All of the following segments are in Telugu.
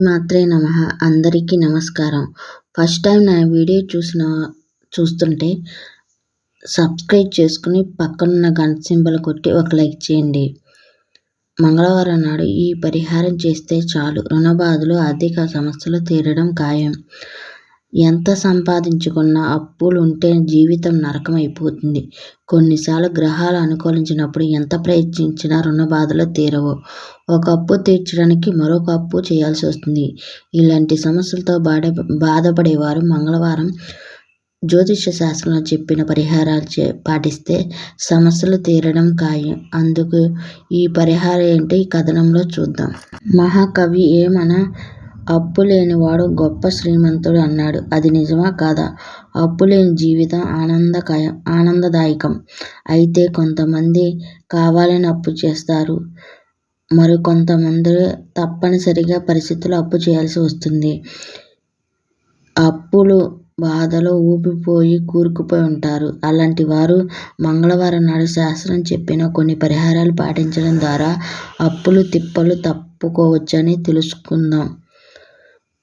మాత్రే నమః. అందరికీ నమస్కారం. ఫస్ట్ టైం నా వీడియో చూస్తుంటే సబ్స్క్రైబ్ చేసుకుని పక్కనున్న గంట సింబల్ కొట్టి ఒక లైక్ చేయండి. మంగళవారం నాడు ఈ పరిహారం చేస్తే చాలు రుణ బాధలు, ఆర్థిక సమస్యలు తీరడం ఖాయం. ఎంత సంపాదించుకున్నా అప్పులుంటే జీవితం నరకమైపోతుంది. కొన్నిసార్లు గ్రహాలు అనుకూలించినప్పుడు ఎంత ప్రయత్నించినా రుణ బాధలు తీరవు. ఒక అప్పు తీర్చడానికి మరొక అప్పు చేయాల్సి వస్తుంది. ఇలాంటి సమస్యలతో బాధపడేవారు మంగళవారం జ్యోతిష శాస్త్రంలో చెప్పిన పరిహారాలు పాటిస్తే సమస్యలు తీరడం ఖాయం. అందుకు ఈ పరిహారం ఏంటి ఈ కథనంలో చూద్దాం. మహాకవి వేమన అప్పు లేనివాడు గొప్ప శ్రీమంతుడు అన్నాడు. అది నిజమా కాదా? అప్పు లేని జీవితం ఆనందదాయకం. అయితే కొంతమంది కావాలని అప్పు చేస్తారు. మరికొంతమంది తప్పనిసరిగా పరిస్థితుల్లో అప్పు చేయాల్సి వస్తుంది. అప్పులు బాధలో ఊబిపోయి కూరుకుపోయి ఉంటారు. అలాంటి వారు మంగళవారం నాడు శాస్త్రం చెప్పిన కొన్ని పరిహారాలు పాటించడం ద్వారా అప్పులు తిప్పలు తప్పుకోవచ్చని తెలుసుకుందాం.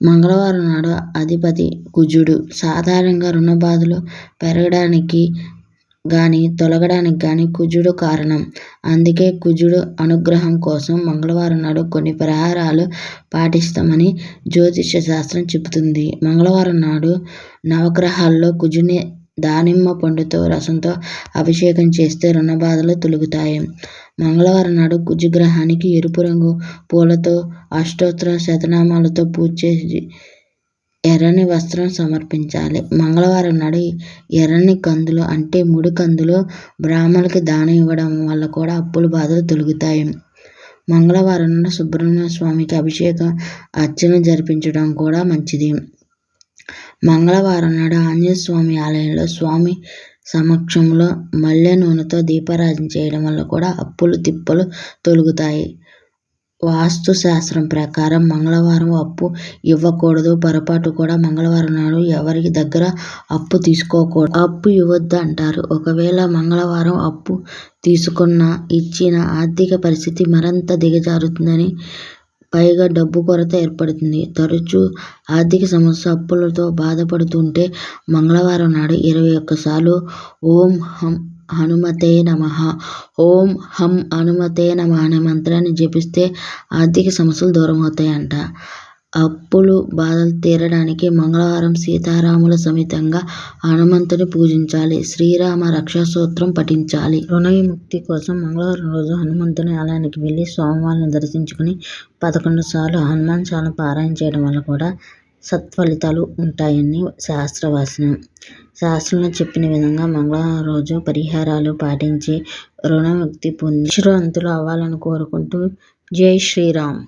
మంగళవారం నాడు అధిపతి కుజుడు. సాధారణంగా రుణ బాధలు పెరగడానికి గాని తొలగడానికి గాని కుజుడు కారణం. అందుకే కుజుడు అనుగ్రహం కోసం మంగళవారం నాడు కొన్ని పరిహారాలు పాటిస్తామని జ్యోతిష శాస్త్రం చెబుతుంది. మంగళవారం నాడు నవగ్రహాల్లో కుజుని దానిమ్మ పండుతో రసంతో అభిషేకం చేస్తే రుణ బాధలు తొలగుతాయి. మంగళవారం నాడు కుజగ్రహానికి ఎరుపు రంగు పూలతో అష్టోత్తర శతనామాలతో పూజ చేసి ఎర్రని వస్త్రం సమర్పించాలి. మంగళవారం నాడు ఎర్రని కందులు అంటే ముడి కందులు బ్రాహ్మణులకి దానం ఇవ్వడం వల్ల కూడా అప్పుల బాధలు తొలగుతాయి. మంగళవారం నాడు సుబ్రహ్మణ్య స్వామికి అభిషేకం అర్చన జరిపించడం కూడా మంచిది. మంగళవారం నాడు ఆంజనేయ స్వామి ఆలయంలో స్వామి సమక్షంలో మల్లె నూనెతో దీపారాధన చేయడం వల్ల కూడా అప్పులు తిప్పలు తొలగుతాయి. వాస్తు శాస్త్రం ప్రకారం మంగళవారం అప్పు ఇవ్వకూడదు. పొరపాటు కూడా మంగళవారం నాడు ఎవరి దగ్గర అప్పు తీసుకోకూడదు. అప్పు ఇవ్వద్దు అంటారు. ఒకవేళ మంగళవారం అప్పు తీసుకున్నా ఇచ్చిన ఆర్థిక పరిస్థితి మరింత దిగజారుతుందని, పైగా డబ్బు కొరత ఏర్పడుతుంది. తరచూ ఆర్థిక సమస్య అప్పులతో బాధపడుతుంటే మంగళవారం నాడు 21 సార్లు ఓం హం హనుమతే నమః, ఓం హం హనుమతే నమః అనే మంత్రాన్ని జపిస్తే ఆర్థిక సమస్యలు దూరం అవుతాయంట. అప్పులు బాధలు తీరడానికి మంగళవారం సీతారాముల సమేతంగా హనుమంతుని పూజించాలి. శ్రీరామ రక్షా స్తోత్రం పఠించాలి. రుణ విముక్తి కోసం మంగళవారం రోజు హనుమంతుని ఆలయానికి వెళ్లి స్వామివారిని దర్శించుకుని 11 సార్లు హనుమాన్ చాలీసా పారాయణ చేయడం వల్ల కూడా సత్ఫలితాలు ఉంటాయని శాస్త్రవచనం. శాస్త్రంలో చెప్పిన విధంగా మంగళవారం రోజు పరిహారాలు పాటించి రుణ విముక్తి పొంది విశ్రాంతులు అవ్వాలని కోరుకుంటూ జై శ్రీరామ్.